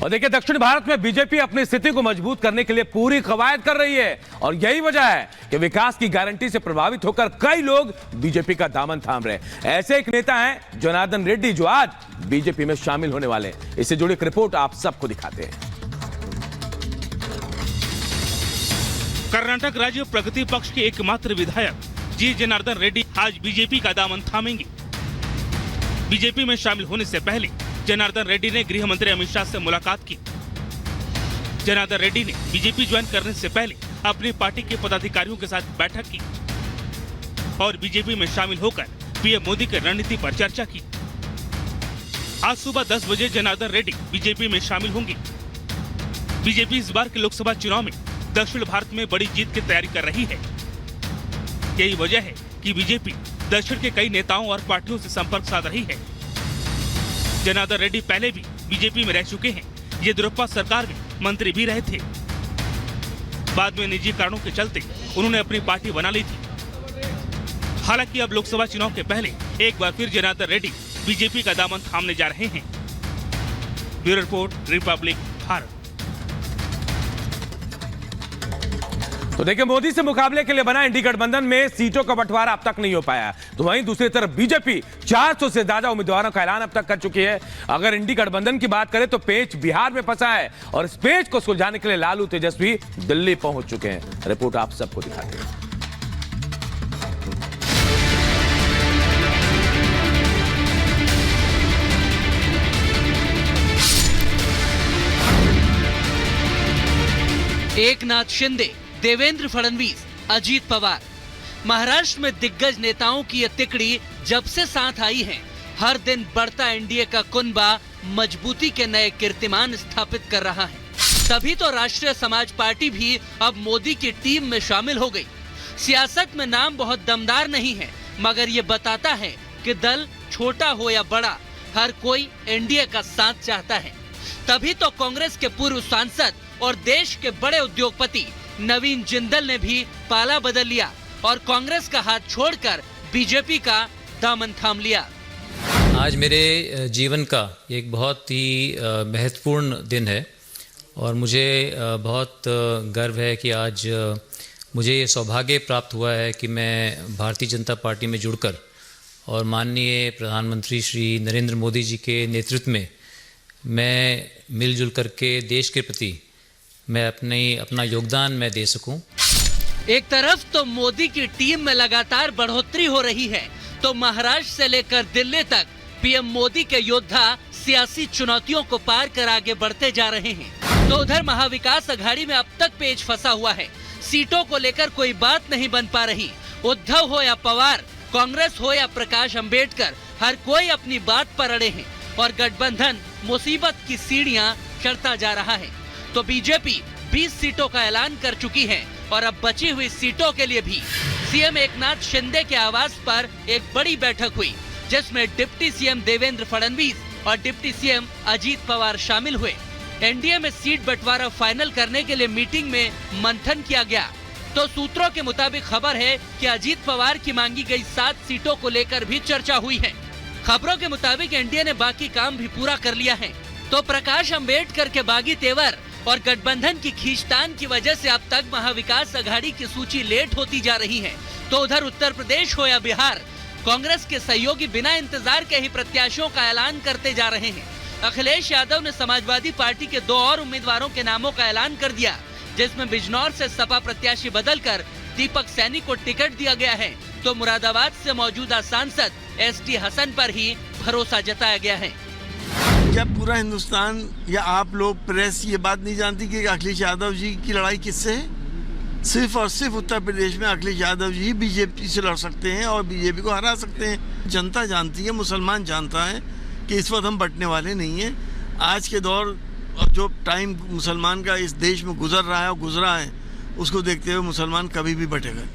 और देखिए, दक्षिण भारत में बीजेपी अपनी स्थिति को मजबूत करने के लिए पूरी कवायद कर रही है और यही वजह है कि विकास की गारंटी से प्रभावित होकर कई लोग बीजेपी का दामन थाम रहे। ऐसे एक नेता हैं जनार्दन रेड्डी, जो आज बीजेपी में शामिल होने वाले हैं। इससे जुड़ी एक रिपोर्ट आप सबको दिखाते हैं। कर्नाटक राज्य प्रगति पक्ष के एकमात्र विधायक जी जनार्दन रेड्डी आज बीजेपी का दामन थामेंगे। बीजेपी में शामिल होने से पहले जनार्दन रेड्डी ने गृह मंत्री अमित शाह से मुलाकात की। जनार्दन रेड्डी ने बीजेपी ज्वाइन करने से पहले अपनी पार्टी के पदाधिकारियों के साथ बैठक की और बीजेपी में शामिल होकर पीएम मोदी की रणनीति पर चर्चा की। आज सुबह 10 बजे जनार्दन रेड्डी बीजेपी में शामिल होंगे। बीजेपी इस बार के लोकसभा चुनाव में दक्षिण भारत में बड़ी जीत की तैयारी कर रही है। यही वजह है कि बीजेपी दक्षिण के कई नेताओं और पार्टियों से संपर्क साध रही है। जनार्दन रेड्डी पहले भी बीजेपी में रह चुके हैं। येदियुरप्पा सरकार में मंत्री भी रहे थे। बाद में निजी कारणों के चलते उन्होंने अपनी पार्टी बना ली थी। हालांकि अब लोकसभा चुनाव के पहले एक बार फिर जनार्दन रेड्डी बीजेपी का दामन थामने जा रहे हैं। Bureau report, Republic Bharat. तो देखिए, मोदी से मुकाबले के लिए बना इंडी गठबंधन में सीटों का बंटवारा अब तक नहीं हो पाया। तो वहीं दूसरी तरफ बीजेपी 400 से ज्यादा उम्मीदवारों का ऐलान अब तक कर चुकी है। अगर इंडी गठबंधन की बात करें तो पेच बिहार में फंसा है और इस पेच को सुलझाने के लिए लालू तेजस्वी दिल्ली पहुंच चुके हैं। रिपोर्ट आप सबको दिखाते हैं। एकनाथ शिंदे, देवेंद्र फडणवीस, अजीत पवार, महाराष्ट्र में दिग्गज नेताओं की ये तिकड़ी जब से साथ आई है, हर दिन बढ़ता एनडीए का कुनबा मजबूती के नए कीर्तिमान स्थापित कर रहा है। तभी तो राष्ट्रीय समाज पार्टी भी अब मोदी की टीम में शामिल हो गई। सियासत में नाम बहुत दमदार नहीं है, मगर ये बताता है कि दल छोटा हो या बड़ा, हर कोई एनडीए का साथ चाहता है। तभी तो कांग्रेस के पूर्व सांसद और देश के बड़े उद्योगपति नवीन जिंदल ने भी पाला बदल लिया और कांग्रेस का हाथ छोड़कर बीजेपी का दामन थाम लिया। आज मेरे जीवन का एक बहुत ही महत्वपूर्ण दिन है और मुझे बहुत गर्व है कि आज मुझे ये सौभाग्य प्राप्त हुआ है कि मैं भारतीय जनता पार्टी में जुड़कर और माननीय प्रधानमंत्री श्री नरेंद्र मोदी जी के नेतृत्व में मैं मिलजुल करके देश के प्रति मैं अपना योगदान मैं दे सकूं। एक तरफ तो मोदी की टीम में लगातार बढ़ोतरी हो रही है, तो महाराष्ट्र से लेकर दिल्ली तक पीएम मोदी के योद्धा सियासी चुनौतियों को पार कर आगे बढ़ते जा रहे हैं। तो उधर महाविकास अघाड़ी में अब तक पेच फंसा हुआ है। सीटों को लेकर कोई बात नहीं बन पा रही। उद्धव हो या पवार, कांग्रेस हो या प्रकाश अंबेडकर, हर कोई अपनी बात पर अड़े हैं और गठबंधन मुसीबत की सीढ़ियां चढ़ता जा रहा है। तो बीजेपी 20 सीटों का ऐलान कर चुकी है और अब बची हुई सीटों के लिए भी सीएम एकनाथ शिंदे के आवास पर एक बड़ी बैठक हुई, जिसमें डिप्टी सीएम देवेंद्र फडणवीस और डिप्टी सीएम अजीत पवार शामिल हुए। एनडीए में सीट बंटवारा फाइनल करने के लिए मीटिंग में मंथन किया गया। तो सूत्रों के मुताबिक खबर है कि अजीत पवार की मांगी गई 7 सीटों को लेकर भी चर्चा हुई है। खबरों के मुताबिक एनडीए ने बाकी काम भी पूरा कर लिया है। तो प्रकाश अंबेडकर के बागी तेवर और गठबंधन की खींचतान की वजह से अब तक महाविकास अघाड़ी की सूची लेट होती जा रही है। तो उधर उत्तर प्रदेश हो या बिहार, कांग्रेस के सहयोगी बिना इंतजार के ही प्रत्याशियों का ऐलान करते जा रहे हैं। अखिलेश यादव ने समाजवादी पार्टी के 2 और उम्मीदवारों के नामों का ऐलान कर दिया, जिसमें बिजनौर से सपा प्रत्याशी बदलकर दीपक सैनी को टिकट दिया गया है। तो मुरादाबाद से मौजूदा सांसद एसटी हसन पर ही भरोसा जताया गया है। क्या पूरा हिंदुस्तान या आप लोग प्रेस ये बात नहीं जानती कि अखिलेश यादव जी की लड़ाई किससे है? सिर्फ और सिर्फ उत्तर प्रदेश में अखिलेश यादव जी बीजेपी से लड़ सकते हैं और बीजेपी को हरा सकते हैं। जनता जानती है, मुसलमान जानता है कि इस वक्त हम बंटने वाले नहीं हैं। आज के दौर जो टाइम मुसलमान का इस देश में गुजर रहा है और गुजरा है, उसको देखते हुए मुसलमान कभी भी बटेगा।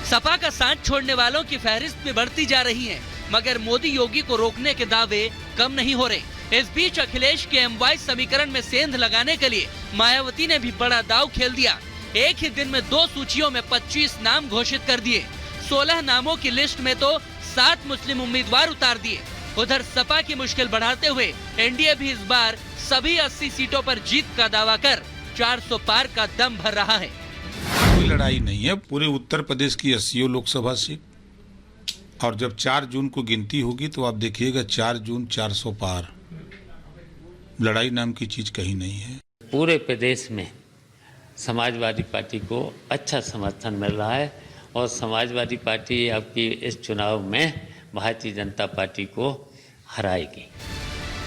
सपा का साथ छोड़ने वालों की फहरिस्त भी बढ़ती जा रही है, मगर मोदी योगी को रोकने के दावे कम नहीं हो रहे। इस बीच अखिलेश के एमवाई समीकरण में सेंध लगाने के लिए मायावती ने भी बड़ा दांव खेल दिया। एक ही दिन में 2 सूचियों में 25 नाम घोषित कर दिए। 16 नामों की लिस्ट में तो 7 मुस्लिम उम्मीदवार उतार दिए। उधर सपा की मुश्किल बढ़ाते हुए एनडीए भी इस बार सभी 80 सीटों पर जीत का दावा कर 400 पार का दम भर रहा है। कोई लड़ाई नहीं है, पूरे उत्तर प्रदेश की 80 लोकसभा सीट, और जब 4 जून को गिनती होगी तो आप देखिएगा 4 जून 400 पार। लड़ाई नाम की चीज कहीं नहीं है। पूरे प्रदेश में समाजवादी पार्टी को अच्छा समर्थन मिल रहा है और समाजवादी पार्टी आपकी इस चुनाव में भारतीय जनता पार्टी को हराएगी।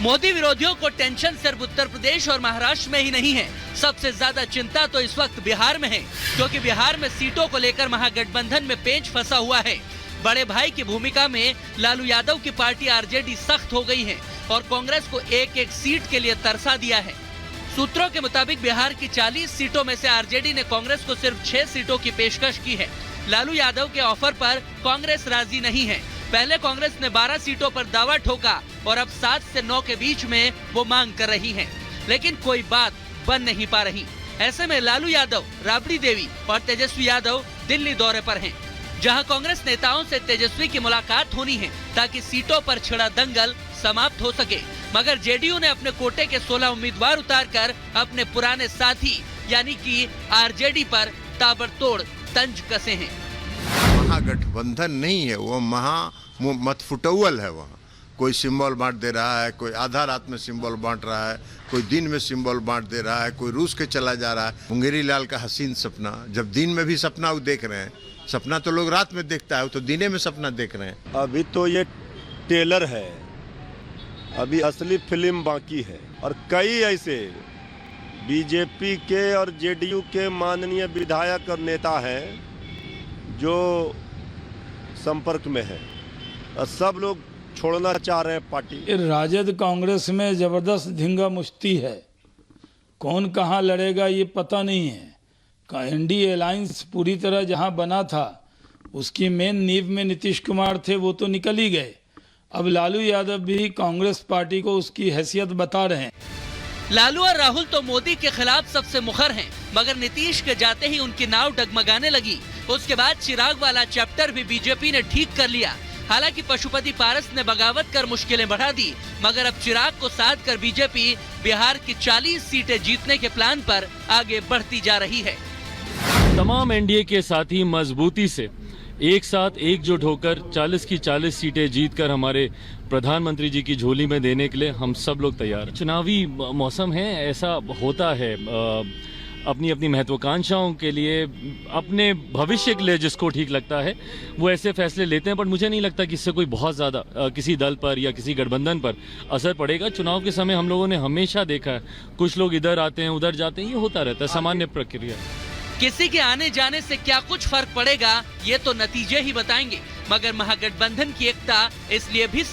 मोदी विरोधियों को टेंशन सिर्फ उत्तर प्रदेश और महाराष्ट्र में ही नहीं है, सबसे ज्यादा चिंता तो इस वक्त बिहार में है, क्योंकि बिहार में सीटों को लेकर महागठबंधन में पेंच फंसा हुआ है। बड़े भाई की भूमिका में लालू यादव की पार्टी आरजेडी सख्त हो गई है और कांग्रेस को एक एक सीट के लिए तरसा दिया है। सूत्रों के मुताबिक बिहार की 40 सीटों में से आरजेडी ने कांग्रेस को सिर्फ 6 सीटों की पेशकश की है। लालू यादव के ऑफर पर कांग्रेस राजी नहीं है। पहले कांग्रेस ने 12 सीटों पर दावा ठोका और अब 7 से 9 के बीच में वो मांग कर रही है, लेकिन कोई बात बन नहीं पा रही। ऐसे में लालू यादव, राबड़ी देवी और तेजस्वी यादव दिल्ली दौरे पर हैं, जहां कांग्रेस नेताओं से तेजस्वी की मुलाकात होनी है ताकि सीटों पर छिड़ा दंगल समाप्त हो सके। मगर जेडीयू ने अपने कोटे के 16 उम्मीदवार उतारकर अपने पुराने साथी यानी कि आरजेडी पर ताबड़तोड़ तंज कसे हैं। महागठबंधन नहीं है, वो मतफुटौल है। वहाँ कोई सिंबल बांट दे रहा है, कोई आधा रात में सिंबल बांट रहा है, कोई दिन में सिंबल बांट दे रहा है, कोई रूस के चला जा रहा है। मुंगेरी लाल का हसीन सपना, जब दिन में भी सपना वो देख रहे हैं। सपना तो लोग रात में देखता है, वो तो दिने में सपना देख रहे हैं। अभी तो ये टेलर है, अभी असली फिल्म बाकी है। और कई ऐसे बीजेपी के और जेडीयू के माननीय विधायक और नेता हैं जो संपर्क में है और सब लोग छोड़ना चाह रहे हैं पार्टी। राजद कांग्रेस में जबरदस्त धींगा मुश्ती है, कौन कहां लड़ेगा ये पता नहीं है। एनडीए अलायंस पूरी तरह जहां बना था, उसकी मेन नींव में नीतीश कुमार थे, वो तो निकल ही गए। अब लालू यादव भी कांग्रेस पार्टी को उसकी हैसियत बता रहे हैं। लालू और राहुल तो मोदी के खिलाफ सबसे मुखर हैं, मगर नीतीश के जाते ही उनकी नाव डगमगाने लगी। उसके बाद चिराग वाला चैप्टर भी बीजेपी ने ठीक कर लिया। हालांकि पशुपति पारस ने बगावत कर मुश्किलें बढ़ा दी, मगर अब चिराग को साध कर बीजेपी बिहार की 40 सीटें जीतने के प्लान पर आगे बढ़ती जा रही है। तमाम एनडीए के साथी मजबूती से एक साथ एकजुट होकर 40 की 40 सीटें जीतकर हमारे प्रधानमंत्री जी की झोली में देने के लिए हम सब लोग तैयार हैं। चुनावी मौसम है, ऐसा होता है। अपनी अपनी महत्वाकांक्षाओं के लिए, अपने भविष्य के लिए जिसको ठीक लगता है वो ऐसे फैसले लेते हैं, पर मुझे नहीं लगता कि इससे कोई बहुत ज़्यादा किसी दल पर या किसी गठबंधन पर असर पड़ेगा। चुनाव के समय हम लोगों ने हमेशा देखा है, कुछ लोग इधर आते हैं उधर जाते हैं, ये होता रहता है, सामान्य प्रक्रिया। किसी के आने जाने से क्या कुछ फर्क पड़ेगा ये तो नतीजे ही बताएंगे, मगर महागठबंधन की एकता इसलिए भी